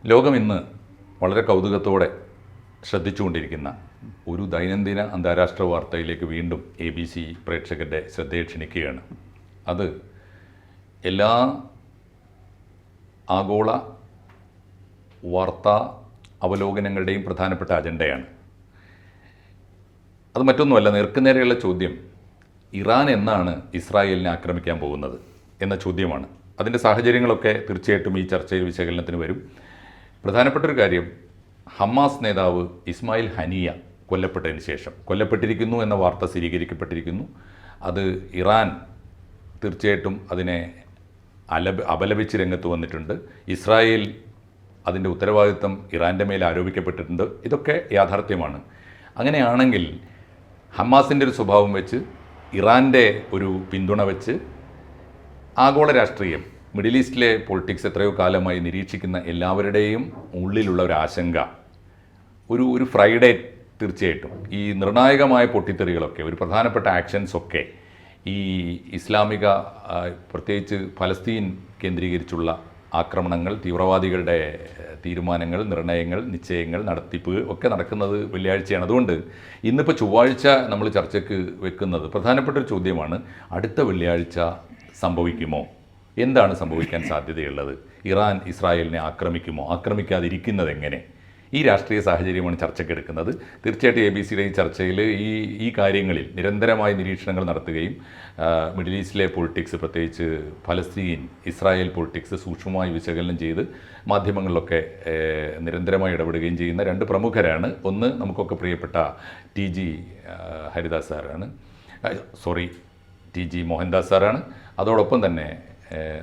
ലോകം ഇന്ന് വളരെ കൗതുകത്തോടെ ശ്രദ്ധിച്ചുകൊണ്ടിരിക്കുന്ന ഒരു ദൈനംദിന അന്താരാഷ്ട്ര വാർത്തയിലേക്ക് വീണ്ടും ABC പ്രേക്ഷകരുടെ ശ്രദ്ധയെ ക്ഷണിക്കുകയാണ്. അത് എല്ലാ ആഗോള വാർത്താ അവലോകനങ്ങളുടെയും പ്രധാനപ്പെട്ട അജണ്ടയാണ്. അത് മറ്റൊന്നുമല്ല, നേർക്കുനേരെയുള്ള ചോദ്യം ഇറാൻ എന്നാണ് ഇസ്രായേലിനെ ആക്രമിക്കാൻ പോകുന്നത് എന്ന ചോദ്യമാണ്. അതിൻ്റെ സാഹചര്യങ്ങളൊക്കെ തീർച്ചയായിട്ടും ഈ ചർച്ചയിൽ വിശകലനത്തിന് വരും. പ്രധാനപ്പെട്ടൊരു കാര്യം, ഹമാസ് നേതാവ് ഇസ്മായിൽ ഹനിയ കൊല്ലപ്പെട്ടിരിക്കുന്നു എന്ന വാർത്ത സ്ഥിരീകരിക്കപ്പെട്ടിരിക്കുന്നു. അത് ഇറാൻ തീർച്ചയായിട്ടും അതിനെ അപലപിച്ച് രംഗത്ത് വന്നിട്ടുണ്ട്. ഇസ്രായേൽ അതിൻ്റെ ഉത്തരവാദിത്വം ഇറാൻ്റെ മേൽ ആരോപിക്കപ്പെട്ടിട്ടുണ്ട്. ഇതൊക്കെ യാഥാർത്ഥ്യമാണ്. അങ്ങനെയാണെങ്കിൽ ഹമാസിൻ്റെ ഒരു സ്വഭാവം വെച്ച്, ഇറാൻ്റെ ഒരു പിന്തുണ വെച്ച് ആഗോള രാഷ്ട്രീയം, മിഡിൽ ഈസ്റ്റിലെ പൊളിറ്റിക്സ് എത്രയോ കാലമായി നിരീക്ഷിക്കുന്ന എല്ലാവരുടെയും ഉള്ളിലുള്ള ഒരു ആശങ്ക, ഒരു ഫ്രൈഡേ തീർച്ചയായിട്ടും ഈ നിർണായകമായ പൊട്ടിത്തെറികളൊക്കെ, ഒരു പ്രധാനപ്പെട്ട ആക്ഷൻസൊക്കെ ഈ ഇസ്ലാമിക പ്രത്യേകിച്ച് ഫലസ്തീൻ കേന്ദ്രീകരിച്ചുള്ള ആക്രമണങ്ങൾ, തീവ്രവാദികളുടെ തീരുമാനങ്ങൾ, നിർണയങ്ങൾ, നിശ്ചയങ്ങൾ, നടത്തിപ്പ് ഒക്കെ നടക്കുന്നത് വെള്ളിയാഴ്ചയാണ്. അതുകൊണ്ട് ഇന്നിപ്പോൾ ചൊവ്വാഴ്ച നമ്മൾ ചർച്ചയ്ക്ക് വെക്കുന്നത് പ്രധാനപ്പെട്ടൊരു ചോദ്യമാണ്. അടുത്ത വെള്ളിയാഴ്ച സംഭവിക്കുമോ? എന്താണ് സംഭവിക്കാൻ സാധ്യതയുള്ളത്? ഇറാൻ ഇസ്രായേലിനെ ആക്രമിക്കുമോ? ആക്രമിക്കാതിരിക്കുന്നത് എങ്ങനെ? ഈ രാഷ്ട്രീയ സാഹചര്യമാണ് ചർച്ചയ്ക്കെടുക്കുന്നത്. തീർച്ചയായിട്ടും ABCയുടെ ഈ ചർച്ചയിൽ ഈ കാര്യങ്ങളിൽ നിരന്തരമായ നിരീക്ഷണങ്ങൾ നടത്തുകയും മിഡിൽ ഈസ്റ്റിലെ പൊളിറ്റിക്സ്, പ്രത്യേകിച്ച് ഫലസ്തീൻ ഇസ്രായേൽ പൊളിറ്റിക്സ് സൂക്ഷ്മമായി വിശകലനം ചെയ്ത് മാധ്യമങ്ങളിലൊക്കെ നിരന്തരമായി ഇടപെടുകയും ചെയ്യുന്ന രണ്ട് പ്രമുഖരാണ്. ഒന്ന് നമുക്കൊക്കെ പ്രിയപ്പെട്ട TG ഹരിദാസ് സാറാണ്, TG മോഹൻദാസ് സാറാണ്. അതോടൊപ്പം തന്നെ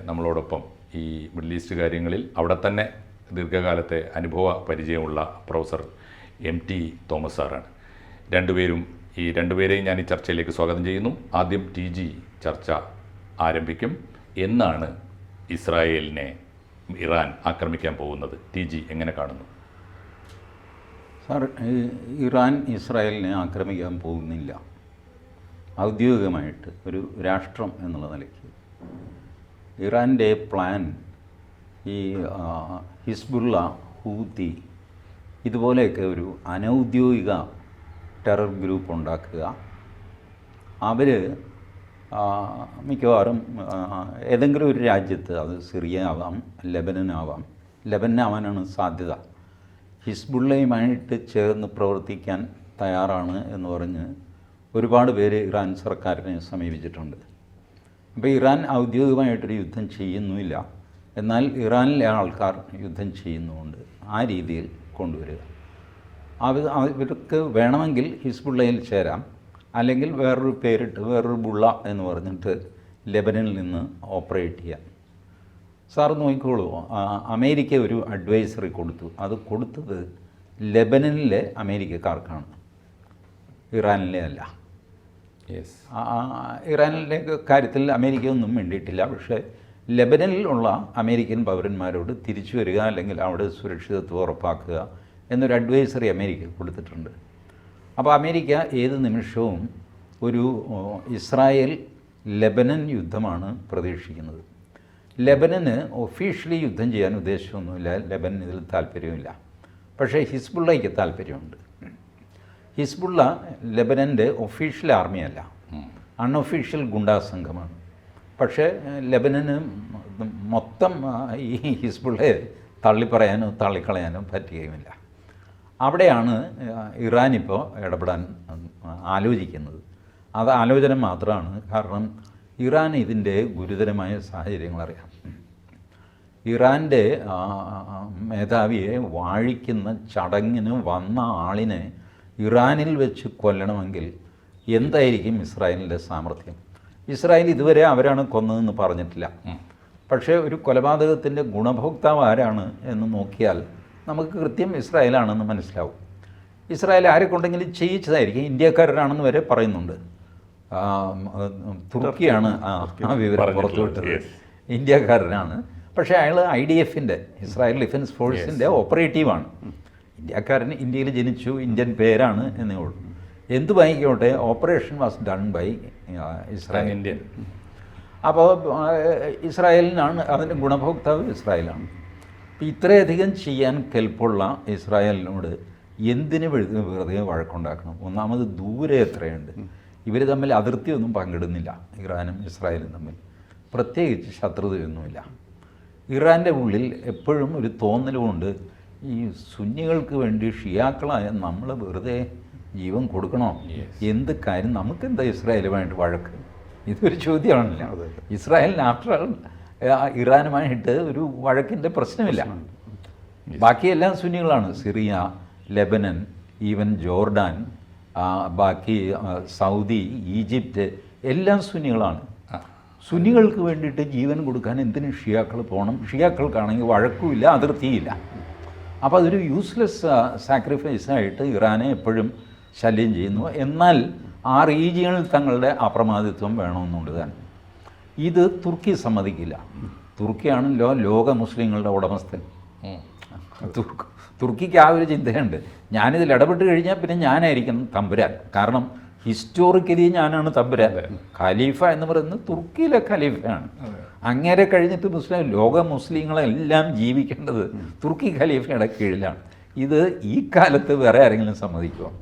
നമ്മളോടൊപ്പം ഈ മിഡിൽ ഈസ്റ്റ് കാര്യങ്ങളിൽ അവിടെ തന്നെ ദീർഘകാലത്തെ അനുഭവ പരിചയമുള്ള പ്രൊഫസർ MT തോമസ് സാറാണ്. രണ്ടുപേരെയും ഞാൻ ഈ ചർച്ചയിലേക്ക് സ്വാഗതം ചെയ്യുന്നു. ആദ്യം TG ചർച്ച ആരംഭിക്കും. എന്നാണ് ഇസ്രായേലിനെ ഇറാൻ ആക്രമിക്കാൻ പോകുന്നത്? TG എങ്ങനെ കാണുന്നു? സാർ, ഇറാൻ ഇസ്രായേലിനെ ആക്രമിക്കാൻ പോകുന്നില്ല. ഔദ്യോഗികമായിട്ട് ഒരു രാഷ്ട്രം എന്നുള്ള നിലയ്ക്ക് ഇറാൻ്റെ പ്ലാൻ ഈ ഹിസ്ബുള്ള, ഹൂത്തി ഇതുപോലെയൊക്കെ ഒരു അനൗദ്യോഗിക ടെറർ ഗ്രൂപ്പ് ഉണ്ടാക്കുക. അവർ മിക്കവാറും ഏതെങ്കിലും ഒരു രാജ്യത്ത്, അത് സിറിയ ആവാം, ലെബനനാവാനാണ് സാധ്യത, ഹിസ്ബുള്ളയുമായിട്ട് ചേർന്ന് പ്രവർത്തിക്കാൻ തയ്യാറാണ് എന്ന് പറഞ്ഞ് ഒരുപാട് പേര് ഇറാൻ സർക്കാരിനെ സമീപിച്ചിട്ടുണ്ട്. അപ്പോൾ ഇറാൻ ഔദ്യോഗികമായിട്ടൊരു യുദ്ധം ചെയ്യുന്നുമില്ല, എന്നാൽ ഇറാനിലെ ആൾക്കാർ യുദ്ധം ചെയ്യുന്നുമുണ്ട്. ആ രീതിയിൽ കൊണ്ടുവരിക. ഇവർക്ക് വേണമെങ്കിൽ ഹിസ്ബുള്ളയിൽ ചേരാം, അല്ലെങ്കിൽ വേറൊരു പേരിട്ട് വേറൊരു ബുള്ള എന്ന് പറഞ്ഞിട്ട് ലെബനനിൽ നിന്ന് ഓപ്പറേറ്റ് ചെയ്യാം. സാർ നോക്കിക്കോളൂ, അമേരിക്ക ഒരു അഡ്വൈസറി കൊടുത്തു. അത് കൊടുത്തത് ലെബനനിലെ അമേരിക്കക്കാർക്കാണ്, ഇറാനിലെ അല്ല. ഇറാനിലെ കാര്യത്തിൽ അമേരിക്ക ഒന്നും വേണ്ടിയിട്ടില്ല. പക്ഷേ ലെബനനിൽ ഉള്ള അമേരിക്കൻ പൗരന്മാരോട് തിരിച്ചു വരിക, അല്ലെങ്കിൽ അവിടെ സുരക്ഷിതത്വം ഉറപ്പാക്കുക എന്നൊരു അഡ്വൈസറി അമേരിക്ക കൊടുത്തിട്ടുണ്ട്. അപ്പോൾ അമേരിക്ക ഏത് നിമിഷവും ഒരു ഇസ്രായേൽ ലെബനൻ യുദ്ധമാണ് പ്രതീക്ഷിക്കുന്നത്. ലെബനന് ഒഫീഷ്യലി യുദ്ധം ചെയ്യാൻ ഉദ്ദേശമൊന്നുമില്ല, ലെബനൻ ഇതിൽ താല്പര്യമില്ല. പക്ഷേ ഹിസ്ബുള്ളയ്ക്ക് താല്പര്യമുണ്ട്. ഹിസ്ബുള്ള ലെബനൻ്റെ ഒഫീഷ്യൽ ആർമിയല്ല, അൺഒഫീഷ്യൽ ഗുണ്ടാ സംഘമാണ്. പക്ഷേ ലെബനന് മൊത്തം ഈ ഹിസ്ബുള്ളയെ തള്ളിപ്പറയാനോ തള്ളിക്കളയാനോ പറ്റുകയുമില്ല. അവിടെയാണ് ഇറാൻ ഇപ്പോൾ ഇടപെടാൻ ആലോചിക്കുന്നത്. അത് ആലോചന മാത്രമാണ്. കാരണം ഇറാൻ ഇതിൻ്റെ ഗുരുതരമായ സാഹചര്യങ്ങൾ അറിയാം. ഇറാൻ്റെ മേധാവിയെ വാഴിക്കുന്ന ചടങ്ങിന് വന്ന ആളിനെ ഇറാനിൽ വെച്ച് കൊല്ലണമെങ്കിൽ എന്തായിരിക്കും ഇസ്രായേലിൻ്റെ സാമർഥ്യം? ഇസ്രായേൽ ഇതുവരെ അവരാണ് കൊന്നതെന്ന് പറഞ്ഞിട്ടില്ല. പക്ഷേ ഒരു കൊലപാതകത്തിൻ്റെ ഗുണഭോക്താവ് ആരാണ് എന്ന് നോക്കിയാൽ നമുക്ക് കൃത്യം ഇസ്രായേലാണെന്ന് മനസ്സിലാവും. ഇസ്രായേൽ ആരെ കൊണ്ടെങ്കിലും ചെയ്യിച്ചതായിരിക്കും. ഇന്ത്യക്കാരനാണെന്ന് വരെ പറയുന്നുണ്ട്. തുർക്കിയാണ് ആ വിവരം പുറത്തുവിട്ടത്. ഇന്ത്യക്കാരനാണ്. പക്ഷേ അയാൾ IDF-ൻ്റെ, ഇസ്രായേൽ ഡിഫൻസ് ഫോഴ്സിൻ്റെ ഓപ്പറേറ്റീവാണ്. ഇന്ത്യക്കാരൻ ഇന്ത്യയിൽ ജനിച്ചു, ഇന്ത്യൻ പേരാണ് എന്നേ ഉള്ളൂ. എന്തു വായിക്കോട്ടെ, operation was done by Israel. അപ്പോൾ ഇസ്രായേലിനാണ് അതിൻ്റെ ഗുണഭോക്താവ്, ഇസ്രായേലാണ്. ഇപ്പം ഇത്രയധികം ചെയ്യാൻ കെൽപ്പുള്ള ഇസ്രായേലിനോട് എന്തിന് വെറുതെ വഴക്കുണ്ടാക്കണം? ഒന്നാമത് ദൂരെ എത്രയുണ്ട്, ഇവർ തമ്മിൽ അതിർത്തിയൊന്നും പങ്കിടുന്നില്ല, ഇറാനും ഇസ്രായേലും തമ്മിൽ പ്രത്യേകിച്ച് ശത്രുതയൊന്നുമില്ല. ഇറാൻ്റെ ഉള്ളിൽ എപ്പോഴും ഒരു തോന്നലുമുണ്ട്, ഈ സുന്നികൾക്ക് വേണ്ടി ഷിയാക്കളായ നമ്മൾ വെറുതെ ജീവൻ കൊടുക്കണോ? എന്ത് കാര്യം, നമുക്കെന്താ ഇസ്രായേലുമായിട്ട് വഴക്ക്? ഇതൊരു ചോദ്യമാണല്ലോ. ഇസ്രായേലിന് ആഫ്റ്റർ ഓൾ ഇറാനുമായിട്ട് ഒരു വഴക്കിൻ്റെ പ്രശ്നമില്ല. ബാക്കിയെല്ലാം സുന്നികളാണ്. സിറിയ, ലെബനൻ, ഈവൻ ജോർഡാൻ, ബാക്കി സൗദി, ഈജിപ്റ്റ് എല്ലാം സുന്നികളാണ്. സുന്നികൾക്ക് വേണ്ടിയിട്ട് ജീവൻ കൊടുക്കാൻ എന്തിനും ഷിയാക്കൾ പോകണം? ഷിയാക്കൾക്കാണെങ്കിൽ വഴക്കുമില്ല, അതിർത്തിയില്ല. അപ്പോൾ അതൊരു യൂസ്ലെസ് സാക്രിഫൈസായിട്ട് ഇറാനെ എപ്പോഴും ശല്യം ചെയ്യുന്നു. എന്നാൽ ആ റീജിയണിൽ തങ്ങളുടെ അപ്രമാദിത്വം വേണമെന്നുണ്ട് താൻ. ഇത് തുർക്കി സമ്മതിക്കില്ല. തുർക്കിയാണല്ലോ ലോക മുസ്ലിങ്ങളുടെ ഉടമസ്ഥൻ. തുർക്കിക്ക് ആ ഒരു ചിന്തയുണ്ട്, ഞാനിതിൽ ഇടപെട്ട് കഴിഞ്ഞാൽ പിന്നെ ഞാനായിരിക്കണം തമ്പുരാൻ. കാരണം ഹിസ്റ്റോറിക്കലി ഞാനാണ് തമ്പുരാൻ. ഖലീഫ എന്ന് പറയുന്നത് തുർക്കിയിലെ ഖലീഫയാണ്. അങ്ങേരെ കഴിഞ്ഞിട്ട് ലോക മുസ്ലിങ്ങളെല്ലാം ജീവിക്കേണ്ടത് തുർക്കി ഖലീഫയുടെ കീഴിലാണ്. ഇത് ഈ കാലത്ത് വേറെ ആരെങ്കിലും സമ്മതിക്കുമോ?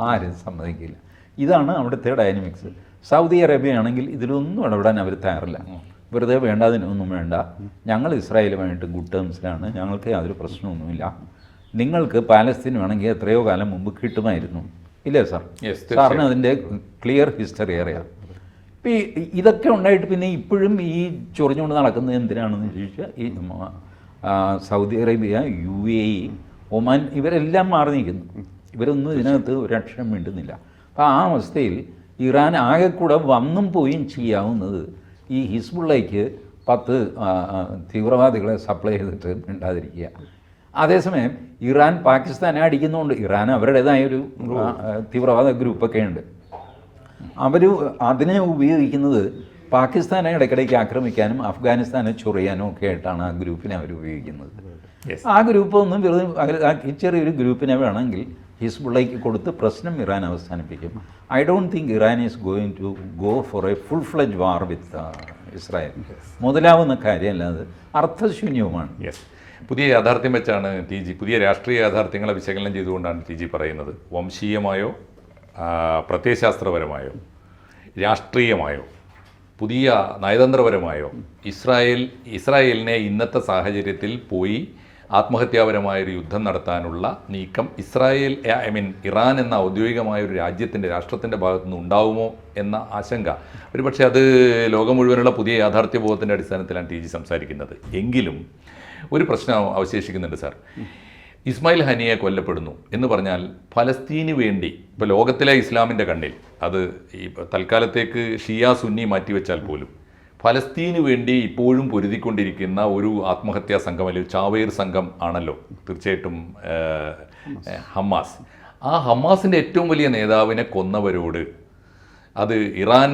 ആരും സമ്മതിക്കില്ല. ഇതാണ് അവിടുത്തെ ഡൈനമിക്സ്. സൗദി അറേബ്യ ആണെങ്കിൽ ഇതിലൊന്നും ഇടപെടാൻ അവർ തയ്യാറില്ല. വെറുതെ വേണ്ടാതിനൊന്നും വേണ്ട, ഞങ്ങൾ ഇസ്രായേലുമായിട്ട് ഗുഡ് ടേംസിലാണ്, ഞങ്ങൾക്ക് യാതൊരു പ്രശ്നമൊന്നുമില്ല, നിങ്ങൾക്ക് പാലസ്തീൻ വേണമെങ്കിൽ എത്രയോ കാലം മുമ്പ് കിട്ടുമായിരുന്നു, ഇല്ലേ സാർ? സാറിന് അതിൻ്റെ ക്ലിയർ ഹിസ്റ്ററി അറിയാം. ഇപ്പം ഇതൊക്കെ ഉണ്ടായിട്ട് പിന്നെ ഇപ്പോഴും ഈ ചൊറിഞ്ഞുകൊണ്ട് നടക്കുന്നത് എന്തിനാണെന്ന് ചോദിച്ചാൽ, ഈ സൗദി അറേബ്യ, UAE, ഒമാൻ ഇവരെല്ലാം മാറി നിൽക്കുന്നു. ഇവരൊന്നും ഇതിനകത്ത് ഒരക്ഷരം മിണ്ടുന്നില്ല. അപ്പോൾ ആ അവസ്ഥയിൽ ഇറാൻ ആകെ കൂടെ വന്നും പോയും ചെയ്യാവുന്നത് ഈ ഹിസ്ബുള്ളയ്ക്ക് 10 തീവ്രവാദികളെ സപ്ലൈ ചെയ്തിട്ട് മിണ്ടാതിരിക്കുക. അതേസമയം ഇറാൻ പാകിസ്ഥാനെ അടിക്കുന്നുണ്ട്. ഇറാൻ അവരുടേതായൊരു തീവ്രവാദ ഗ്രൂപ്പൊക്കെ ഉണ്ട്. അവർ അതിനെ ഉപയോഗിക്കുന്നത് പാകിസ്ഥാനെ ഇടയ്ക്കിടയ്ക്ക് ആക്രമിക്കാനും അഫ്ഗാനിസ്ഥാനെ ചൊറിയാനും ഒക്കെ ആയിട്ടാണ് ആ ഗ്രൂപ്പിനെ അവർ ഉപയോഗിക്കുന്നത്. ആ ഗ്രൂപ്പൊന്നും വെറുതെ ചെറിയൊരു ഗ്രൂപ്പിനെ വേണമെങ്കിൽ ഹിസ്ബുള്ളയ്ക്ക് കൊടുത്ത് പ്രശ്നം ഇറാൻ അവസാനിപ്പിക്കും. I don't think Iran is going to go for a full fledged war with Israel. മുതലാവുന്ന കാര്യമല്ലാതെ അർത്ഥശൂന്യവുമാണ്. പുതിയ യാഥാർത്ഥ്യം വെച്ചാണ് TG, പുതിയ രാഷ്ട്രീയ യാഥാർത്ഥ്യങ്ങളെ വിശകലനം ചെയ്തുകൊണ്ടാണ് TG പറയുന്നത്. വംശീയമായോ പ്രത്യയശാസ്ത്രപരമായോ രാഷ്ട്രീയമായോ പുതിയ നയതന്ത്രപരമായോ ഇസ്രായേലിനെ ഇന്നത്തെ സാഹചര്യത്തിൽ പോയി ആത്മഹത്യാപരമായൊരു യുദ്ധം നടത്താനുള്ള നീക്കം ഇറാൻ എന്ന ഔദ്യോഗികമായൊരു രാജ്യത്തിൻ്റെ രാഷ്ട്രത്തിൻ്റെ ഭാഗത്തുനിന്ന് ഉണ്ടാവുമോ എന്ന ആശങ്ക, ഒരുപക്ഷെ അത് ലോകം മുഴുവനുള്ള പുതിയ യാഥാർത്ഥ്യബോധത്തിൻ്റെ അടിസ്ഥാനത്തിലാണ് TG സംസാരിക്കുന്നത്. എങ്കിലും ഒരു പ്രശ്നം അവശേഷിക്കുന്നുണ്ട് സാർ. ഇസ്മായിൽ ഹനിയെ കൊല്ലപ്പെടുന്നു എന്ന് പറഞ്ഞാൽ ഫലസ്തീന് വേണ്ടി, ഇപ്പോൾ ലോകത്തിലെ ഇസ്ലാമിൻ്റെ കണ്ണിൽ, അത് ഈ തൽക്കാലത്തേക്ക് ഷിയ സുന്നി മാറ്റിവെച്ചാൽ പോലും ഫലസ്തീന് വേണ്ടി ഇപ്പോഴും പൊരുതിക്കൊണ്ടിരിക്കുന്ന ഒരു ആത്മഹത്യാ സംഘം അല്ലെങ്കിൽ ചാവേർ സംഘം ആണല്ലോ തീർച്ചയായിട്ടും ഹമാസ്. ആ ഹമാസിൻ്റെ ഏറ്റവും വലിയ നേതാവിനെ കൊന്നവരോട്, അത് ഇറാൻ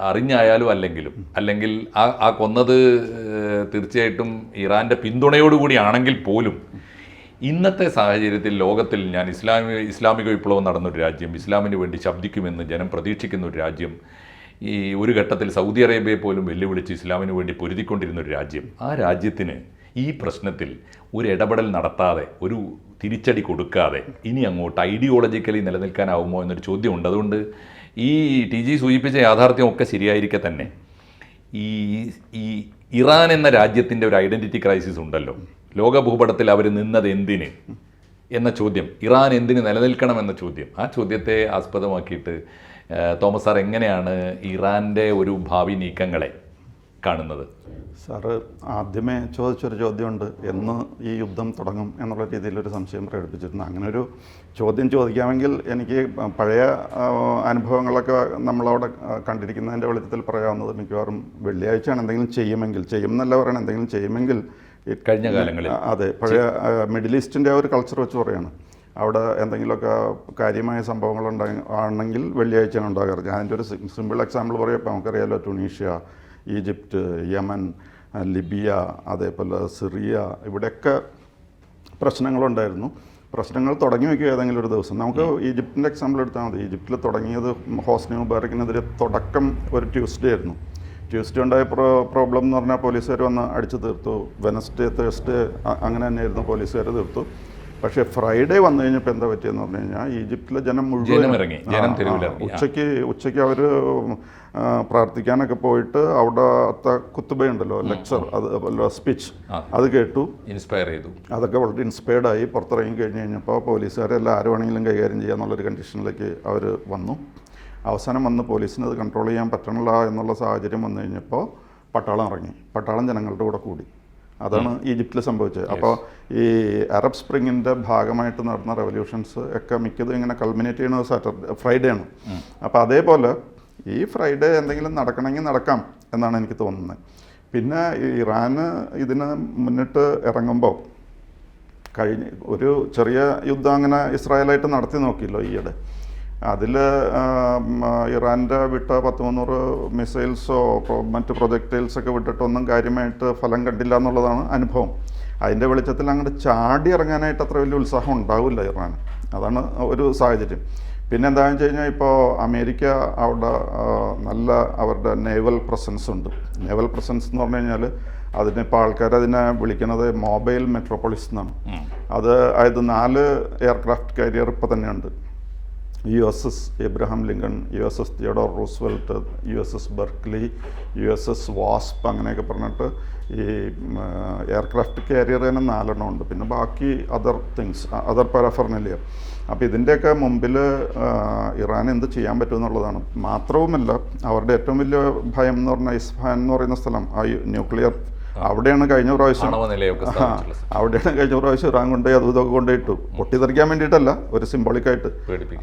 അറിഞ്ഞായാലും അല്ലെങ്കിൽ ആ കൊന്നത് തീർച്ചയായിട്ടും ഇറാൻ്റെ പിന്തുണയോടുകൂടി ആണെങ്കിൽ പോലും ഇന്നത്തെ സാഹചര്യത്തിൽ ലോകത്തിൽ ഞാൻ ഇസ്ലാമിക വിപ്ലവം നടന്നൊരു രാജ്യം, ഇസ്ലാമിന് വേണ്ടി ശബ്ദിക്കുമെന്ന് ജനം പ്രതീക്ഷിക്കുന്ന ഒരു രാജ്യം, ഈ ഒരു ഘട്ടത്തിൽ സൗദി അറേബ്യയെ പോലും വെല്ലുവിളിച്ച് ഇസ്ലാമിന് വേണ്ടി പൊരുതിക്കൊണ്ടിരുന്നൊരു രാജ്യം, ആ രാജ്യത്തിന് ഈ പ്രശ്നത്തിൽ ഒരു ഇടപെടൽ നടത്താതെ, ഒരു തിരിച്ചടി കൊടുക്കാതെ ഇനി അങ്ങോട്ട് ഐഡിയോളജിക്കലി നിലനിൽക്കാനാവുമോ എന്നൊരു ചോദ്യമുണ്ട്. അതുകൊണ്ട് ഈ TG സൂചിപ്പിച്ച യാഥാർത്ഥ്യമൊക്കെ ശരിയായിരിക്കെ തന്നെ ഈ ഇറാൻ എന്ന രാജ്യത്തിൻ്റെ ഒരു ഐഡൻറ്റിറ്റി ക്രൈസിസ് ഉണ്ടല്ലോ. ലോക ഭൂപടത്തിൽ അവർ നിന്നത് എന്തിന് എന്ന ചോദ്യം, ഇറാൻ എന്തിന് നിലനിൽക്കണം എന്ന ചോദ്യം, ആ ചോദ്യത്തെ ആസ്പദമാക്കിയിട്ട് തോമസ് സാർ എങ്ങനെയാണ് ഇറാൻ്റെ ഒരു ഭാവി നീക്കങ്ങളെ കാണുന്നത്? സാറ് ആദ്യമേ ചോദിച്ചൊരു ചോദ്യമുണ്ട്, എന്ന് ഈ യുദ്ധം തുടങ്ങും എന്നുള്ള രീതിയിലൊരു സംശയം പ്രകടിപ്പിച്ചിരുന്നു. അങ്ങനെ ഒരു ചോദ്യം ചോദിക്കാമെങ്കിൽ എനിക്ക് പഴയ അനുഭവങ്ങളൊക്കെ നമ്മളവിടെ കണ്ടിരിക്കുന്നതിൻ്റെ വെളിച്ചത്തിൽ പറയാവുന്നത് മിക്കവാറും വെള്ളിയാഴ്ചയാണ് എന്തെങ്കിലും ചെയ്യുമെന്നല്ല പറയണം, എന്തെങ്കിലും ചെയ്യുമെങ്കിൽ കഴിഞ്ഞ കാലങ്ങളിൽ, അതെ, പഴയ മിഡിൽ ഈസ്റ്റിൻ്റെ ആ ഒരു കൾച്ചർ വെച്ച് പറയാണ്. അവിടെ എന്തെങ്കിലുമൊക്കെ കാര്യമായ സംഭവങ്ങൾ ആണെങ്കിൽ വെള്ളിയാഴ്ചയാണ് ഉണ്ടാകാറ്. അതിൻ്റെ ഒരു സിമ്പിൾ എക്സാമ്പിൾ പറയുമ്പോൾ നമുക്കറിയാമല്ലോ, ടുണീഷ്യ, ഈജിപ്റ്റ്, യമൻ, ലിബിയ, അതേപോലെ സിറിയ, ഇവിടെയൊക്കെ പ്രശ്നങ്ങളുണ്ടായിരുന്നു. പ്രശ്നങ്ങൾ തുടങ്ങി വയ്ക്കുക ഏതെങ്കിലും ഒരു ദിവസം. നമുക്ക് ഈജിപ്തിൻ്റെ എക്സാമ്പിൾ എടുത്താൽ മതി. ഈജിപ്തിൽ തുടങ്ങിയത് ഹോസ്നി മുബാറക്കിനെതിരെ തുടക്കം ഒരു ട്യൂസ്ഡേ ആയിരുന്നു. ട്യൂസ്ഡേ ഉണ്ടായ പ്രോബ്ലം എന്ന് പറഞ്ഞാൽ പോലീസുകാർ വന്ന് അടിച്ചു തീർത്തു. വെനസ്ഡേ തേഴ്സ്ഡേ അങ്ങനെ തന്നെയായിരുന്നു, പോലീസുകാർ തീർത്തു. പക്ഷേ ഫ്രൈഡേ വന്നു കഴിഞ്ഞപ്പോൾ എന്താ പറ്റിയെന്ന് പറഞ്ഞു കഴിഞ്ഞാൽ ഈജിപ്തിലെ ജനം മുഴുവൻ ഉച്ചയ്ക്ക് അവർ പ്രാർത്ഥിക്കാനൊക്കെ പോയിട്ട് അവിടത്തെ കുത്തുബയുണ്ടല്ലോ, ലെക്ചർ, അത് സ്പീച്ച്, അത് കേട്ടു, ഇൻസ്പയർ ചെയ്തു. അതൊക്കെ വളരെ ഇൻസ്പയർഡായി പുറത്തിറങ്ങി കഴിഞ്ഞ് കഴിഞ്ഞപ്പോൾ പോലീസുകാരെല്ലാം ആര് വേണമെങ്കിലും കൈകാര്യം ചെയ്യാന്നുള്ളൊരു കണ്ടീഷനിലേക്ക് അവർ വന്നു. അവസാനം വന്ന് പോലീസിന് അത് കൺട്രോൾ ചെയ്യാൻ പറ്റണില്ല എന്നുള്ള സാഹചര്യം വന്നു കഴിഞ്ഞപ്പോൾ പട്ടാളം ഇറങ്ങി. പട്ടാളം ജനങ്ങളുടെ കൂടെ കൂടി. അതാണ് ഈജിപ്തിൽ സംഭവിച്ചത്. അപ്പോൾ ഈ അറബ് സ്പ്രിങ്ങിൻ്റെ ഭാഗമായിട്ട് നടന്ന റെവല്യൂഷൻസ് ഒക്കെ മിക്കതും ഇങ്ങനെ കൾമിനേറ്റ് ചെയ്യുന്നത് ഫ്രൈഡേ ആണ്. അപ്പോൾ അതേപോലെ ഈ ഫ്രൈഡേ എന്തെങ്കിലും നടക്കണമെങ്കിൽ നടക്കാം എന്നാണ് എനിക്ക് തോന്നുന്നത്. പിന്നെ ഇറാന് ഇതിന് മുന്നിട്ട് ഇറങ്ങുമ്പോൾ ഒരു ചെറിയ യുദ്ധം അങ്ങനെ ഇസ്രായേലായിട്ട് നടത്തി നോക്കിയല്ലോ ഈയിടെ. അതിൽ ഇറാൻ്റെ വിട്ട 100-300 മിസൈൽസോ മറ്റ് പ്രൊജക്ടൈൽസൊക്കെ വിട്ടിട്ടൊന്നും കാര്യമായിട്ട് ഫലം കണ്ടില്ല എന്നുള്ളതാണ് അനുഭവം. അതിൻ്റെ വെളിച്ചത്തിൽ അങ്ങോട്ട് ചാടി ഇറങ്ങാനായിട്ട് അത്ര വലിയ ഉത്സാഹം ഉണ്ടാവില്ല ഇറാൻ. അതാണ് ഒരു സാഹചര്യം. പിന്നെ എന്താണെന്ന് വെച്ച് കഴിഞ്ഞാൽ ഇപ്പോൾ അമേരിക്ക അവിടെ നല്ല അവരുടെ നേവൽ പ്രസൻസ് ഉണ്ട്. നേവൽ പ്രസൻസ് എന്ന് പറഞ്ഞു കഴിഞ്ഞാൽ അതിനിപ്പോൾ ആൾക്കാർ അതിനെ വിളിക്കുന്നത് മൊബൈൽ മെട്രോപോളിസ് എന്നാണ്. അതായത് 4 എയർക്രാഫ്റ്റ് കാരിയർ ഇപ്പോൾ തന്നെയുണ്ട്. USS Abraham Lincoln, USS Theodore Roosevelt, USS Berkeley, USS വാസ്പ്, അങ്ങനെയൊക്കെ പറഞ്ഞിട്ട് ഈ എയർക്രാഫ്റ്റ് കാരിയർ തന്നെ 4 ഉണ്ട്. പിന്നെ ബാക്കി അതർ പാരാഫെർനാലിയ. അപ്പോൾ ഇതിൻ്റെയൊക്കെ മുമ്പിൽ ഇറാൻ എന്ത് ചെയ്യാൻ പറ്റുമെന്നുള്ളതാണ്. മാത്രവുമല്ല അവരുടെ ഏറ്റവും വലിയ ഭയം എന്ന് പറഞ്ഞാൽ ഇസ്ഫഹാൻ എന്ന് പറയുന്ന സ്ഥലം, ആ ന്യൂക്ലിയർ അവിടെയാണ് കഴിഞ്ഞ പ്രാവശ്യം ഇറാൻ കൊണ്ടുപോയി അതും ഇതൊക്കെ കൊണ്ടുപോയിട്ടു പൊട്ടിത്തെറിക്കാൻ വേണ്ടിയിട്ടല്ല, ഒരു സിംബോളിക്കായിട്ട്.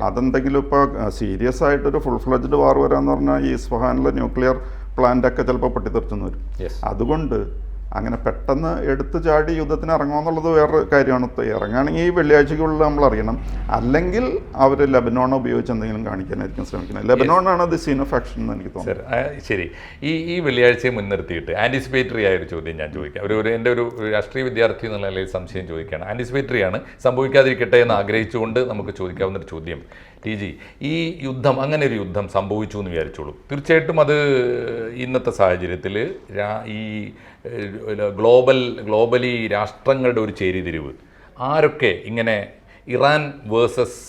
അതെന്തെങ്കിലും ഇപ്പോൾ സീരിയസ് ആയിട്ടൊരു ഫുൾ ഫ്ലെഡ്ജ്ഡ് വാർ വരാമെന്ന് പറഞ്ഞാൽ ഈ ഇസ്ഫഹാനിലെ ന്യൂക്ലിയർ പ്ലാന്റൊക്കെ ചിലപ്പോൾ പൊട്ടിത്തെറിച്ചെന്ന് വരും. അതുകൊണ്ട് അങ്ങനെ പെട്ടെന്ന് എടുത്തു ചാടി യുദ്ധത്തിന് ഇറങ്ങുമെന്നുള്ളത് വേറൊരു കാര്യമാണ്. ഇറങ്ങുകയാണെങ്കിൽ ഈ വെള്ളിയാഴ്ചയ്ക്കുള്ളിൽ നമ്മൾ അറിയണം. അല്ലെങ്കിൽ അവർ ലെബനോൺ ഉപയോഗിച്ച് എന്തെങ്കിലും കാണിക്കാനായിരിക്കും ശ്രമിക്കുന്നത്. ലെബനോണാണ് ദി സീൻ ഓഫ് ആക്ഷൻ എന്ന് എനിക്ക് തോന്നുന്നു. ശരി, ഈ വെള്ളിയാഴ്ചയെ മുൻനിർത്തിയിട്ട് ആൻറ്റിസിപ്പേറ്ററി ആയൊരു ചോദ്യം ഞാൻ ചോദിക്കാം. എൻ്റെ ഒരു രാഷ്ട്രീയ വിദ്യാർത്ഥി എന്നുള്ള നിലയിൽ സംശയം ചോദിക്കുകയാണ്. ആൻറ്റിസിപ്പേറ്ററിയാണ്, സംഭവിക്കാതിരിക്കട്ടെ എന്ന് ആഗ്രഹിച്ചുകൊണ്ട് നമുക്ക് ചോദിക്കാവുന്നൊരു ചോദ്യം. TG, ഈ യുദ്ധം, അങ്ങനെ ഒരു യുദ്ധം സംഭവിച്ചു എന്ന് വിചാരിച്ചോളൂ. തീർച്ചയായിട്ടും അത് ഇന്നത്തെ സാഹചര്യത്തിൽ ഈ ഗ്ലോബലി രാഷ്ട്രങ്ങളുടെ ഒരു ചേരിതിരിവ്, ആരൊക്കെ ഇങ്ങനെ ഇറാൻ വേഴ്സസ്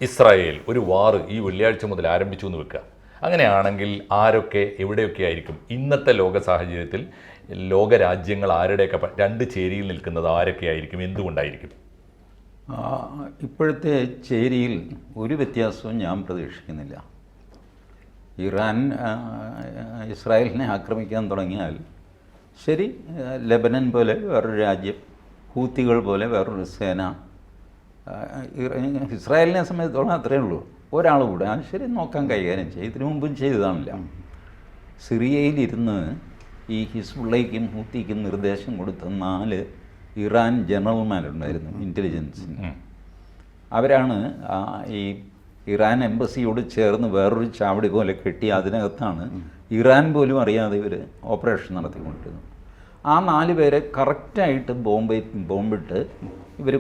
ഇസ്രായേൽ ഒരു വാർ ഈ വെള്ളിയാഴ്ച മുതൽ ആരംഭിച്ചു എന്ന് വെക്കുക. അങ്ങനെയാണെങ്കിൽ ആരൊക്കെ എവിടെയൊക്കെ ആയിരിക്കും ഇന്നത്തെ ലോക സാഹചര്യത്തിൽ ലോകരാജ്യങ്ങൾ ആരുടെയൊക്കെ 2 ചേരിയിൽ നിൽക്കുന്നത് ആരൊക്കെ ആയിരിക്കും, എന്തുകൊണ്ടായിരിക്കും? ഇപ്പോഴത്തെ ചേരിയിൽ ഒരു വ്യത്യാസവും ഞാൻ പ്രതീക്ഷിക്കുന്നില്ല. ഇറാൻ ഇസ്രായേലിനെ ആക്രമിക്കാൻ തുടങ്ങിയാൽ ശരി, ലെബനൻ പോലെ വേറൊരു രാജ്യം, ഹൂത്തികൾ പോലെ വേറൊരു സേന, ഇസ്രായേലിനെ സംബന്ധിച്ചോളം അത്രയേ ഉള്ളൂ. ഒരാൾ കൂടെ അത് ശരി നോക്കാൻ കൈകാര്യം ചെയ്യും. ഇതിനു മുമ്പും ചെയ്തതാണില്ല. സിറിയയിലിരുന്ന് ഈ ഹിസ്ബുള്ളയ്ക്കും ഹൂത്തിക്കും നിർദ്ദേശം കൊടുത്ത 4 ഇറാൻ ജനറൽമാരുണ്ടായിരുന്നു ഇൻ്റലിജൻസിന്. അവരാണ് ഈ ഇറാൻ എംബസിയോട് ചേർന്ന് വേറൊരു ചാവടി പോലെ കെട്ടി അതിനകത്താണ് ഇറാൻ പോലും അറിയാതെ ഇവർ ഓപ്പറേഷൻ നടത്തിക്കൊണ്ടിരുന്നത്. ആ 4 പേരെ കറക്റ്റായിട്ട് ബോംബിട്ട് ഇവർ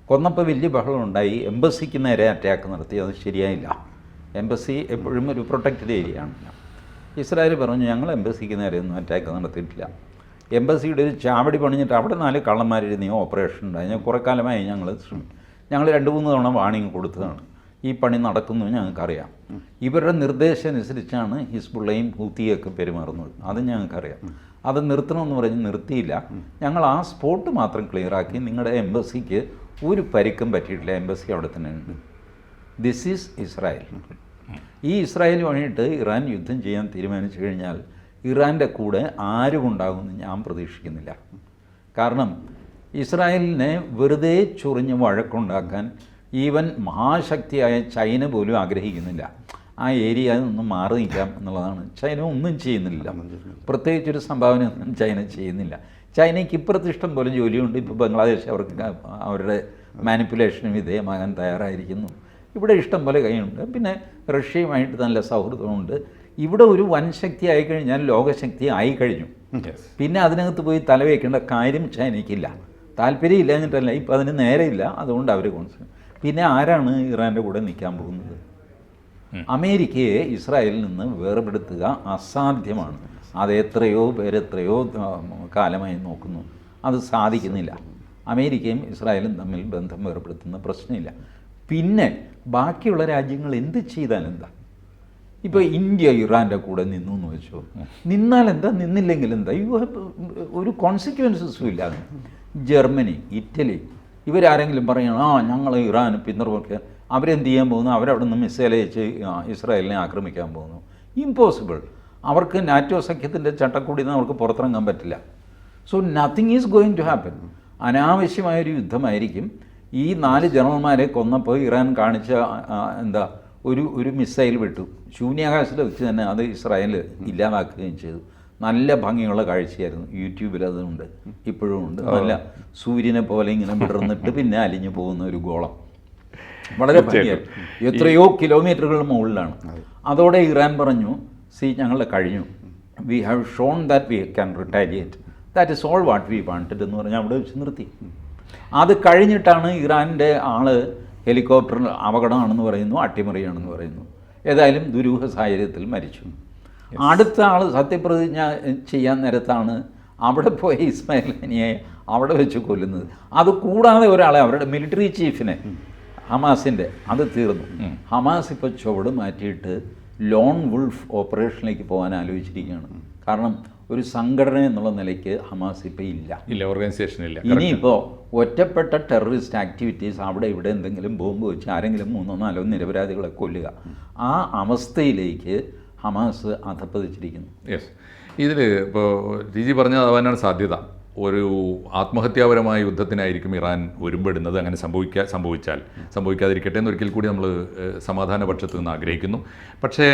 കൊന്നപ്പോൾ വലിയ ബഹളമുണ്ടായി. എംബസിക്ക് നേരെ അറ്റാക്ക് നടത്തി. അത് ശരിയായില്ല. എംബസി എപ്പോഴും ഒരു പ്രൊട്ടക്റ്റഡ് ഏരിയ ആണ്. ഇസ്രായേൽ പറഞ്ഞു ഞങ്ങൾ എംബസിക്ക് നേരെ ഒന്നും അറ്റാക്ക് നടത്തിയിട്ടില്ല. എംബസിയുടെ ഒരു ചാവടി പണിഞ്ഞിട്ട് അവിടെ 4 കള്ളന്മാരിരുന്ന് ഈ ഓപ്പറേഷൻ ഉണ്ടായി. ഞാൻ കുറേ കാലമായി ഞങ്ങൾ 2-3 തവണ വാണിംഗ് കൊടുത്തതാണ്. ഈ പണി നടക്കുന്നു ഞങ്ങൾക്കറിയാം. ഇവരുടെ നിർദ്ദേശം അനുസരിച്ചാണ് ഹിസ്ബുള്ളയും ഹൂത്തിയൊക്കെ പെരുമാറുന്നത്. അത് ഞങ്ങൾക്കറിയാം. അത് നിർത്തണമെന്ന് പറഞ്ഞ് നിർത്തിയില്ല. ഞങ്ങൾ ആ സ്പോട്ട് മാത്രം ക്ലിയറാക്കി. നിങ്ങളുടെ എംബസിക്ക് ഒരു പരിക്കും പറ്റിയിട്ടില്ല. എംബസി അവിടെ തന്നെ ഉണ്ട്. This is Israel. ഈ ഇസ്രായേലുമായിട്ട് ഇറാൻ യുദ്ധം ചെയ്യാൻ തീരുമാനിച്ചു കഴിഞ്ഞാൽ ഇറാൻ്റെ കൂടെ ആരും ഉണ്ടാകുമെന്ന് ഞാൻ പ്രതീക്ഷിക്കുന്നില്ല. കാരണം ഇസ്രായേലിനെ വെറുതെ ചൊറിഞ്ഞ് വഴക്കുണ്ടാക്കാൻ ഈവൻ മഹാശക്തിയായ ചൈന പോലും ആഗ്രഹിക്കുന്നില്ല. ആ ഏരിയയിൽ നിന്ന് മാറി നിൽക്കാം എന്നുള്ളതാണ്. ചൈന ഒന്നും ചെയ്യുന്നില്ല. പ്രത്യേകിച്ചൊരു സംഭാവന ഒന്നും ചൈന ചെയ്യുന്നില്ല. ചൈനയ്ക്ക് ഇപ്പുറത്ത് ഇഷ്ടം പോലെ ജോലിയുണ്ട്. ഇപ്പോൾ ബംഗ്ലാദേശ് അവർക്ക് അവരുടെ മാനിപ്പുലേഷനും വിധേയമാകാൻ തയ്യാറായിരിക്കുന്നു. ഇവിടെ ഇഷ്ടം പോലെ കൈയുണ്ട്. പിന്നെ റഷ്യയുമായിട്ട് നല്ല സൗഹൃദമുണ്ട്. ഇവിടെ ഒരു വൻ ശക്തി ആയിക്കഴിഞ്ഞാൽ ലോകശക്തി ആയിക്കഴിഞ്ഞു. പിന്നെ അതിനകത്ത് പോയി തലവയ്ക്കേണ്ട കാര്യം ചൈനയ്ക്കില്ല. താല്പര്യമില്ല എന്നിട്ടല്ല, ഇപ്പം അതിന് നേരെയില്ല. അതുകൊണ്ട് അവർ കോൺസെൻട്രേറ്റ്. പിന്നെ ആരാണ് ഇറാൻ്റെ കൂടെ നിൽക്കാൻ പോകുന്നത്? അമേരിക്കയെ ഇസ്രായേലിൽ നിന്ന് വേർപെടുത്തുക അസാധ്യമാണ്. അത് എത്രയോ കാലമായി നോക്കുന്നു, അത് സാധിക്കുന്നില്ല. അമേരിക്കയും ഇസ്രായേലും തമ്മിൽ ബന്ധം വേർപെടുത്തുന്ന പ്രശ്നമില്ല. പിന്നെ ബാക്കിയുള്ള രാജ്യങ്ങൾ എന്ത് ചെയ്താൽ എന്താ? ഇപ്പോൾ ഇന്ത്യ ഇറാൻ്റെ കൂടെ നിന്നു എന്ന് വെച്ചോ, നിന്നാൽ എന്താ, നിന്നില്ലെങ്കിൽ എന്താ? ഒരു കോൺസിക്വൻസസും ഇല്ല. ജർമ്മനി, ഇറ്റലി ഇവരാരെങ്കിലും പറയണം ഞങ്ങൾ ഇറാൻ പിന്തുണയ്ക്കുക, അവരെന്ത് ചെയ്യാൻ പോകുന്നു? അവരവിടെ നിന്ന് മിസൈൽ അയച്ച് ഇസ്രായേലിനെ ആക്രമിക്കാൻ പോകുന്നു. ഇമ്പോസിബിൾ. അവർക്ക് നാറ്റോ സഖ്യത്തിൻ്റെ ചട്ടക്കൂടിയിൽ നിന്ന് അവർക്ക് പുറത്തിറങ്ങാൻ പറ്റില്ല. So nothing is going to happen. അനാവശ്യമായൊരു യുദ്ധമായിരിക്കും. ഈ 4 ജനറൽമാരെ കൊന്നപ്പോൾ ഇറാൻ കാണിച്ച ഒരു മിസൈൽ വിട്ടു, ശൂന്യാകാശത്ത് വെച്ച് തന്നെ അത് ഇസ്രായേൽ ഇല്ലാതാക്കുകയും ചെയ്തു. നല്ല ഭംഗിയുള്ള കാഴ്ചയായിരുന്നു. യൂട്യൂബിൽ അതുണ്ട്, ഇപ്പോഴും ഉണ്ട്. നല്ല സൂര്യനെ പോലെ ഇങ്ങനെ വിടർന്നിട്ട് പിന്നെ അലിഞ്ഞു പോകുന്ന ഒരു ഗോളം, വളരെ ഭംഗിയായിരുന്നു. എത്രയോ കിലോമീറ്ററുകൾ മുകളിലാണ്. അതോടെ ഇറാൻ പറഞ്ഞു, ഞങ്ങളുടെ കഴിഞ്ഞു, we have shown that we can retaliate, that is all what we wanted എന്ന് പറഞ്ഞാൽ അവിടെ വെച്ച് നിർത്തി. അത് കഴിഞ്ഞിട്ടാണ് ഇറാൻ്റെ ആള് ഹെലികോപ്റ്റർ അപകടമാണെന്ന് പറയുന്നു, അട്ടിമറിയാണെന്ന് പറയുന്നു. ഏതായാലും ദുരൂഹ സാഹചര്യത്തിൽ മരിച്ചു. അടുത്ത ആൾ സത്യപ്രതിജ്ഞ ചെയ്യാൻ നേരത്താണ് അവിടെ പോയ ഇസ്മായിൽ ഹനിയെ അവിടെ വെച്ച് കൊല്ലുന്നത്. അത് കൂടാതെ ഒരാളെ, അവരുടെ മിലിറ്ററി ചീഫിനെ, ഹമാസിൻ്റെ, അത് തീർന്നു. ഹമാസ് ഇപ്പോൾ ചുവട് മാറ്റിയിട്ട് ലോൺ വുൾഫ് ഓപ്പറേഷനിലേക്ക് പോകാൻ ആലോചിച്ചിരിക്കുകയാണ്. കാരണം ഒരു സംഘടന എന്നുള്ള നിലയ്ക്ക് ഹമാസ് ഇപ്പോൾ ഇല്ല, ഓർഗനൈസേഷൻ ഇല്ല. ഇനിയിപ്പോൾ ഒറ്റപ്പെട്ട ടെററിസ്റ്റ് ആക്ടിവിറ്റീസ്, അവിടെ ഇവിടെ എന്തെങ്കിലും ബോംബ് വെച്ച് ആരെങ്കിലും 3-4 നിരപരാധികളെ കൊല്ലുക, ആ അവസ്ഥയിലേക്ക് ഹമാസ് അധപ്പതിച്ചിരിക്കുന്നു. യെസ്, ഇതിൽ ഇപ്പോൾ ജിജി പറഞ്ഞതാവാനാണ് സാധ്യത. ഒരു ആത്മഹത്യാപരമായ യുദ്ധത്തിനായിരിക്കും ഇറാൻ ഒരുമ്പെടുന്നത്. അങ്ങനെ സംഭവിക്കാതിരിക്കട്ടെ എന്നൊരിക്കൽ കൂടി നമ്മൾ സമാധാന പക്ഷത്ത് നിന്ന് ആഗ്രഹിക്കുന്നു. പക്ഷേ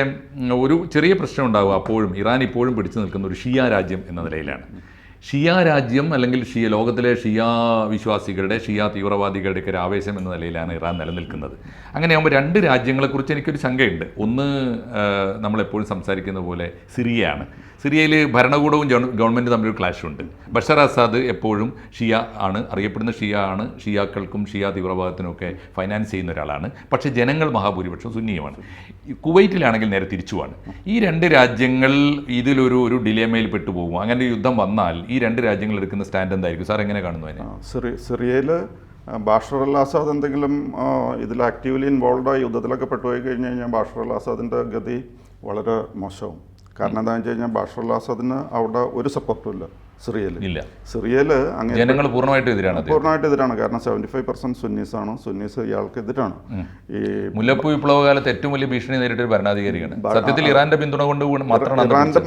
ഒരു ചെറിയ പ്രശ്നം ഉണ്ടാകും. അപ്പോഴും ഇറാൻ ഇപ്പോഴും പിടിച്ചു നിൽക്കുന്ന ഒരു ഷിയ രാജ്യം എന്ന നിലയിലാണ്. ഷിയ രാജ്യം അല്ലെങ്കിൽ ലോകത്തിലെ ഷിയ വിശ്വാസികളുടെ, ഷിയ തീവ്രവാദികളുടെയൊക്കെ ഒരു ആവേശം എന്ന നിലയിലാണ് ഇറാൻ നിലനിൽക്കുന്നത്. അങ്ങനെയാകുമ്പോൾ 2 രാജ്യങ്ങളെക്കുറിച്ച് എനിക്കൊരു ശങ്കയുണ്ട്. ഒന്ന്, നമ്മളെപ്പോഴും സംസാരിക്കുന്ന പോലെ സിറിയയാണ്. സിറിയയിൽ ഭരണകൂടവും ഗവൺമെൻറ് തമ്മിലൊരു ക്ലാഷുണ്ട്. ബഷർ അസാദ് എപ്പോഴും ഷിയ ആണ്, അറിയപ്പെടുന്ന ഷിയ ആണ്, ഷിയാക്കൾക്കും ഷിയ തീവ്രവാദത്തിനുമൊക്കെ ഫൈനാൻസ് ചെയ്യുന്ന ഒരാളാണ്. പക്ഷേ ജനങ്ങൾ മഹാഭൂരിപക്ഷം സുന്നിയുമാണ്. കുവൈറ്റിലാണെങ്കിൽ നേരെ തിരിച്ചുമാണ്. ഈ 2 രാജ്യങ്ങൾ ഇതിലൊരു ഡിലേമയിൽ പെട്ടുപോകും. അങ്ങനെ യുദ്ധം വന്നാൽ ഈ 2 രാജ്യങ്ങൾ എടുക്കുന്ന സ്റ്റാൻഡ് എന്തായിരിക്കും? സാർ എങ്ങനെ കാണുന്നു അതിനെ? സിറിയയിൽ ബാഷർ അൽ ആസാദ് എന്തെങ്കിലും ഇതിൽ ആക്റ്റീവ്ലി ഇൻവോൾവായി യുദ്ധത്തിലൊക്കെ പെട്ടുപോയി കഴിഞ്ഞ് കഴിഞ്ഞാൽ ബാഷർ അൽ ആസാദിൻ്റെ ഗതി വളരെ മോശവും. കാരണം എന്താണെന്ന് വെച്ച് കഴിഞ്ഞാൽ ബാഷർ അൽ ആസാദിന് അവിടെ ഒരു സപ്പോർട്ടും ഇല്ല സിറിയയിൽ. അങ്ങനെ ജനങ്ങൾ പൂർണ്ണമായിട്ട് എതിരാണ്. കാരണം 75% സുന്നീസാണ്. സുന്നീസ് ഇയാൾക്ക് എതിരാണ്. ഈ മുല്ലപ്പൂ വിപ്ലവ കാലത്ത് ഏറ്റവും വലിയ ഭീഷണി നേരിട്ടൊരു ഭരണാധികാരിയാണ്. സത്യത്തിൽ ഇറാന്റെ പിന്തുണ കൊണ്ട്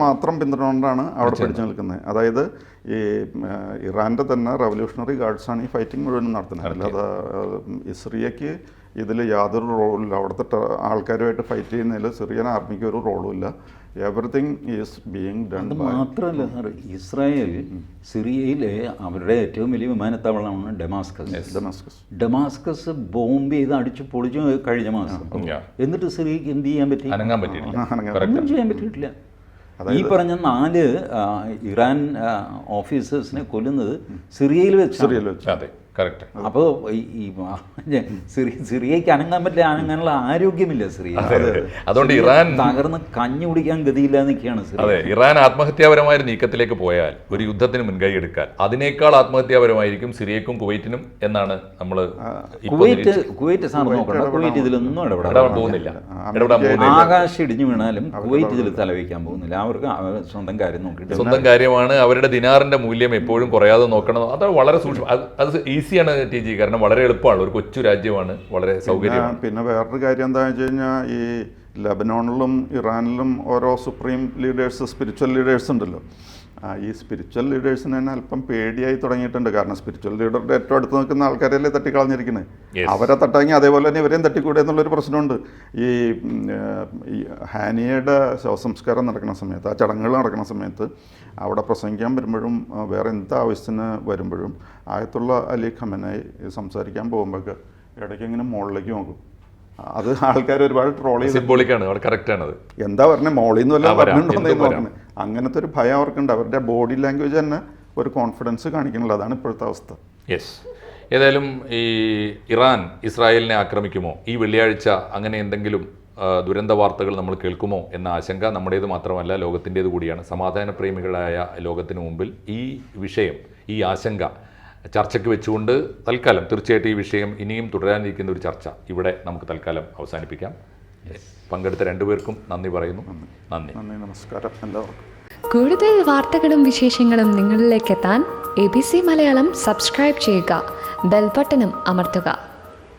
മാത്രം പിന്തുണ കൊണ്ടാണ് അവിടെ പിടിച്ചു നിൽക്കുന്നത്. അതായത് ഈ ഇറാന്റെ തന്നെ റവല്യൂഷണറി ഗാർഡ്സാണ് ഈ ഫൈറ്റിംഗ് മുഴുവനും നടത്തുന്നത്. അല്ലാതെ സിറിയക്ക് ഇതിൽ യാതൊരു റോളില്ല. അവിടുത്തെ ആൾക്കാരുമായിട്ട് ഫൈറ്റ് ചെയ്യുന്നതിൽ സിറിയൻ ആർമിക്ക് ഒരു റോളും ഇല്ല. Everything is being done. അത് മാത്രമല്ല സാർ, ഇസ്രായേൽ സിറിയയിലെ അവരുടെ ഏറ്റവും വലിയ വിമാനത്താവളമാണ് ഡമാസ്കസ് ബോംബ് ചെയ്ത് അടിച്ച് പൊളിച്ചു കഴിഞ്ഞ മാസം. എന്നിട്ട് സിറിയക്ക് എന്ത് ചെയ്യാൻ പറ്റി? ഒന്നും ചെയ്യാൻ പറ്റിയിട്ടില്ല. ഈ പറഞ്ഞ 4 ഇറാൻ ഓഫീസേഴ്സിനെ കൊല്ലുന്നത് സിറിയയിൽ വെച്ച്. കറക്റ്റ്. അപ്പോൾ ഈ സിറിയയ്ക്ക് അനങ്ങാൻ പറ്റില്ല, അനങ്ങാനുള്ള ആരോഗ്യമില്ല സിറിയ. അതുകൊണ്ട് ഇറാൻ തകർന്ന് കഞ്ഞി കുടിക്കാൻ ഗതിയില്ല എന്നൊക്കെയാണ്. അതെ, ഇറാൻ ആത്മഹത്യാപരമായ ഒരു നീക്കത്തിലേക്ക് പോയാൽ, ഒരു യുദ്ധത്തിന് മുൻകൈ എടുക്കാൻ, അതിനേക്കാൾ ആത്മഹത്യാപരമായിരിക്കും സിറിയക്കും കുവൈറ്റിനും എന്നാണ് നമ്മൾ. കുവൈറ്റ് സാർ നോക്കണ്ട, കുവൈറ്റ് ഇതിലൊന്നും ഇടപെടാൻ പോകുന്നില്ല. ആകാശം ഇടിഞ്ഞു വീണാലും കുവൈറ്റ് ഇതിൽ തലവയ്ക്കാൻ പോകുന്നില്ല. അവർക്ക് സ്വന്തം കാര്യം നോക്കിയിട്ട് സ്വന്തം കാര്യമാണ്. അവരുടെ ദിനാറിന്റെ മൂല്യം എപ്പോഴും കുറയാതെ നോക്കണം. അത് വളരെ സൂക്ഷ്മം. അത് ഈസിയാണ് ടി ജി, കാരണം വളരെ എളുപ്പമാണ്. ഒരു കൊച്ചു രാജ്യമാണ്, വളരെ സൗകര്യമാണ്. പിന്നെ വേറൊരു കാര്യം എന്താണെന്ന് വെച്ച് കഴിഞ്ഞാൽ, ഈ ലബനോണിലും ഇറാനിലും ഓരോ സുപ്രീം ലീഡേഴ്സ്, സ്പിരിച്വൽ ലീഡേഴ്സ് ഉണ്ടല്ലോ. ഈ സ്പിരിച്വൽ ലീഡേഴ്സിന് തന്നെ അല്പം പേടിയായി തുടങ്ങിയിട്ടുണ്ട്. കാരണം സ്പിരിച്വൽ ലീഡറുടെ ഏറ്റവും അടുത്ത് നിൽക്കുന്ന ആൾക്കാരല്ലേ തട്ടിക്കളഞ്ഞിരിക്കുന്നത്. അവരെ തട്ടാങ്ങി അതേപോലെ തന്നെ ഇവരെയും തട്ടിക്കൂടെ എന്നുള്ളൊരു പ്രശ്നമുണ്ട്. ഈ ഹാനിയയുടെ ശവസംസ്കാരം നടക്കുന്ന സമയത്ത്, ആ ചടങ്ങുകൾ നടക്കുന്ന സമയത്ത് അവിടെ പ്രസംഗിക്കാൻ വരുമ്പോഴും വേറെ എന്ത് ആവശ്യത്തിന് വരുമ്പോഴും ആയത്തുള്ള അലി ഖമനായി സംസാരിക്കാൻ പോകുമ്പോഴൊക്കെ ഇടയ്ക്ക് ഇങ്ങനെ മുകളിലേക്ക് നോക്കും. അത് ആൾക്കാർ ഒരുപാട് ട്രോൾ ചെയ്ത് എന്താ പറഞ്ഞത്, മോളിൽ നിന്ന് വല്ല പറഞ്ഞിട്ടുണ്ടോന്ന് പറഞ്ഞത്. അങ്ങനത്തെ ഒരു ഭയം അവർക്കുണ്ട്. അവരുടെ ബോഡി ലാംഗ്വേജ് തന്നെ ഒരു കോൺഫിഡൻസ് കാണിക്കണല്ലോ. അതാണ് ഇപ്പോഴത്തെ അവസ്ഥ. യെസ്. ഏതായാലും ഈ ഇറാൻ ഇസ്രായേലിനെ ആക്രമിക്കുമോ ഈ വെള്ളിയാഴ്ച, അങ്ങനെ എന്തെങ്കിലും ദുരന്ത വാർത്തകൾ നമ്മൾ കേൾക്കുമോ എന്ന ആശങ്ക നമ്മുടേത് മാത്രമല്ല, ലോകത്തിൻ്റേത് കൂടിയാണ്. സമാധാനപ്രേമികളായ ലോകത്തിന് മുമ്പിൽ ഈ വിഷയം, ഈ ആശങ്ക ചർച്ചയ്ക്ക് വെച്ചുകൊണ്ട് തൽക്കാലം തീർച്ചയായിട്ടും ഈ വിഷയം ഇനിയും തുടരാനിരിക്കുന്ന ഒരു ചർച്ച ഇവിടെ നമുക്ക് തൽക്കാലം അവസാനിപ്പിക്കാം. പങ്കെടുത്ത രണ്ടുപേർക്കും നന്ദി പറയുന്നു. നന്ദി. നമസ്കാരം എല്ലാവർക്കും. കൂടുതൽ വാർത്തകളും വിശേഷങ്ങളും നിങ്ങളിലേക്ക് എത്താൻ ABC മലയാളം സബ്സ്ക്രൈബ് ചെയ്യുക, ബെൽ ബട്ടണും അമർത്തുക.